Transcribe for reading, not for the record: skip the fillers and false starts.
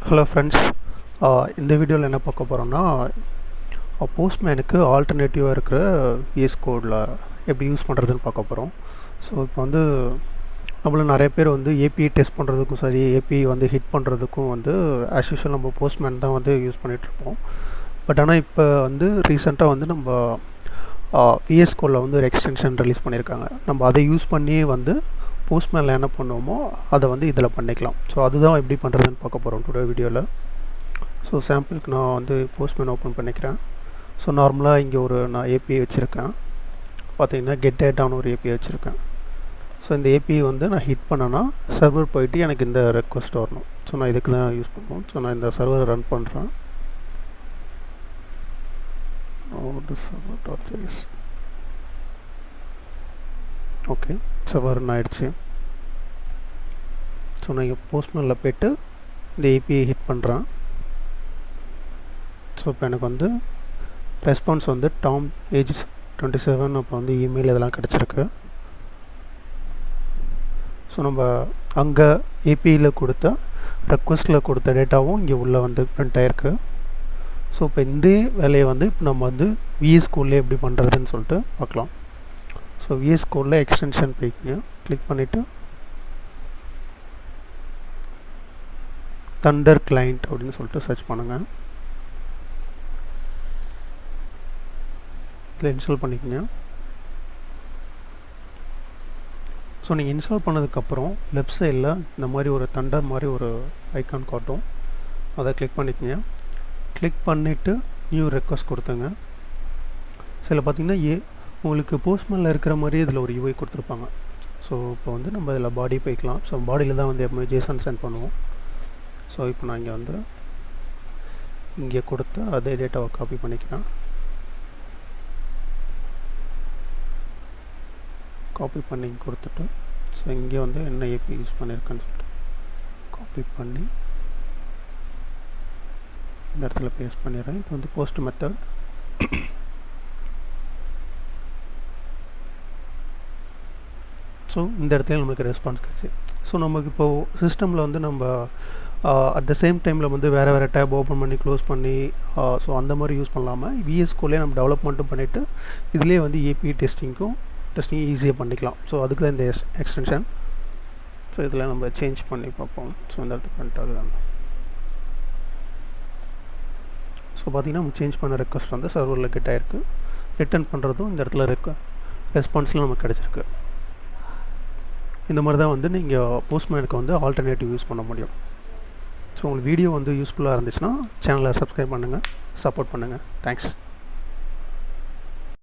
Hello friends, இந்த வீடியோவில் என்ன பார்க்க போகிறோம்னா போஸ்ட்மேனுக்கு ஆல்டர்னேட்டிவாக இருக்கிற விஎஸ் கோடில் எப்படி யூஸ் பண்ணுறதுன்னு பார்க்க போகிறோம். ஸோ இப்போ வந்து நம்மள நிறைய பேர் வந்து ஏபிஐ டெஸ்ட் பண்ணுறதுக்கும் சரி, ஏபிஐ வந்து ஹிட் பண்ணுறதுக்கும் வந்து ஆஸ் யூஷுவல் நம்ம போஸ்ட்மேன் தான் வந்து யூஸ் பண்ணிகிட்ருப்போம். பட் ஆனால் இப்போ வந்து ரீசெண்டாக வந்து நம்ம விஎஸ் கோடில் வந்து ஒரு எக்ஸ்டென்ஷன் ரிலீஸ் பண்ணியிருக்காங்க. நம்ம அதை யூஸ் பண்ணி வந்து போஸ்ட்மேனில் என்ன பண்ணுவோமோ அதை வந்து இதில் பண்ணிக்கலாம். ஸோ அதுதான் எப்படி பண்ணுறதுன்னு பார்க்க போகிறோம் டுடே வீடியோவில். ஸோ சாம்பிளுக்கு நான் வந்து போஸ்ட்மேன் ஓப்பன் பண்ணிக்கிறேன். ஸோ நார்மலாக இங்கே நான் ஏபிஐ வச்சுருக்கேன். பார்த்தீங்கன்னா கெட் டேட்டான்னு ஒரு ஏபிஐ வச்சுருக்கேன். ஸோ இந்த ஏபிஐ வந்து நான் ஹிட் பண்ணேன்னா சர்வர் போயிட்டு எனக்கு இந்த ரெக்வஸ்ட் வரணும். ஸோ நான் இதுக்கு தான் யூஸ் பண்ணுவோம். ஸோ நான் இந்த சர்வரை ரன் பண்ணுறேன். ஓகே, சர்வர் ரன் ஆகிடுச்சு. ஸோ நான் இங்கே போஸ்ட்மேனில் போய்ட்டு இந்த ஏபிஐ ஹிட் பண்ணுறேன். ஸோ இப்போ எனக்கு வந்து ரெஸ்பான்ஸ் வந்து டாம் ஏஜ் 27 அப்புறம் வந்து இமெயில் இதெல்லாம் கிடச்சிருக்கு. ஸோ நம்ம அங்கே ஏபிஐயில் கொடுத்த ரெக்வஸ்ட்டில் கொடுத்த டேட்டாவும் இங்கே உள்ளே வந்து பிரிண்ட் ஆகிருக்கு. ஸோ இப்போ இந்த வேலையை வந்து இப்போ நம்ம வந்து விஎஸ் கோடில் எப்படி பண்ணுறதுன்னு சொல்லிட்டு பார்க்கலாம். ஸோ விஎஸ் கோடில் எக்ஸ்டென்ஷன் போய்க்குங்க, கிளிக் பண்ணிவிட்டு தண்டர் கிளைண்ட் அப்படின்னு சொல்லிட்டு சர்ச் பண்ணுங்கள். இதில் இன்ஸ்டால் பண்ணிக்கோங்க. ஸோ நீங்கள் இன்ஸ்டால் பண்ணதுக்கப்புறம் லெஃப்ட் சைடில் இந்த மாதிரி ஒரு தண்டர் மாதிரி ஒரு ஐக்கான் காட்டும். அதை கிளிக் பண்ணிக்கோங்க. கிளிக் பண்ணிவிட்டு நியூ ரெக்வஸ்ட் கொடுத்துங்க. சில பார்த்திங்கன்னா உங்களுக்கு போஸ்ட்மேனில் இருக்கிற மாதிரி இதில் ஒரு யூஐ கொடுத்துருப்பாங்க. ஸோ இப்போ வந்து நம்ம இதில் பாடி போய்க்கலாம். ஸோ பாடியில் தான் வந்து எப்பவுமே ஜேசன் சென்ட் பண்ணுவோம். ஸோ இப்போ நான் இங்கே வந்து இங்கே கொடுத்து அதே டேட்டாவை காப்பி பண்ணிக்கிறேன். காப்பி பண்ணி கொடுத்துட்டு ஸோ இங்கே வந்து என்ன ஏபி யூஸ் பண்ணியிருக்கேன்னு சொல்லிட்டு காப்பி பண்ணி இந்த இடத்துல பேஸ்ட் பண்ணிடுறேன். இது வந்து போஸ்ட் மெத்தட். ஸோ இந்த இடத்துல நமக்கு ரெஸ்பான்ஸ் கிடச்சி. ஸோ நமக்கு இப்போது சிஸ்டமில் வந்து நம்ம அட் த சேம் டைமில் வந்து வேறு டேப் ஓப்பன் பண்ணி க்ளோஸ் பண்ணி ஸோ அந்த மாதிரி யூஸ் பண்ணலாமல் விஎஸ் கோட்லேயே நம்ம டெவலப்மெண்ட்டும் பண்ணிவிட்டு இதிலே வந்து ஏபிஐ டெஸ்டிங் ஈஸியாக பண்ணிக்கலாம். ஸோ அதுக்கு தான் இந்த எக்ஸ்டென்ஷன். ஸோ இதில் நம்ம சேஞ்ச் பண்ணி பார்ப்போம். ஸோ இந்த இடத்துல பண்ணிட்டாங்க. ஸோ பார்த்திங்கன்னா நம்ம சேஞ்ச் பண்ண ரெக்வஸ்ட் வந்து சர்வரில் கெட் ஆகிருக்கு. ரிட்டர்ன் பண்ணுறதும் இந்த இடத்துல ரெஸ்பான்ஸில் நமக்கு கிடச்சிருக்கு. இந்த மாதிரி தான் வந்து நீங்கள் போஸ்ட்மேனுக்கு வந்து ஆல்டர்னேட்டிவ் யூஸ் பண்ண முடியும். ஸோ உங்களுக்கு வீடியோ வந்து யூஸ்ஃபுல்லாக இருந்துச்சுன்னா சேனலை சப்ஸ்கிரைப் பண்ணுங்கள், சப்போர்ட் பண்ணுங்கள். தேங்க்ஸ்.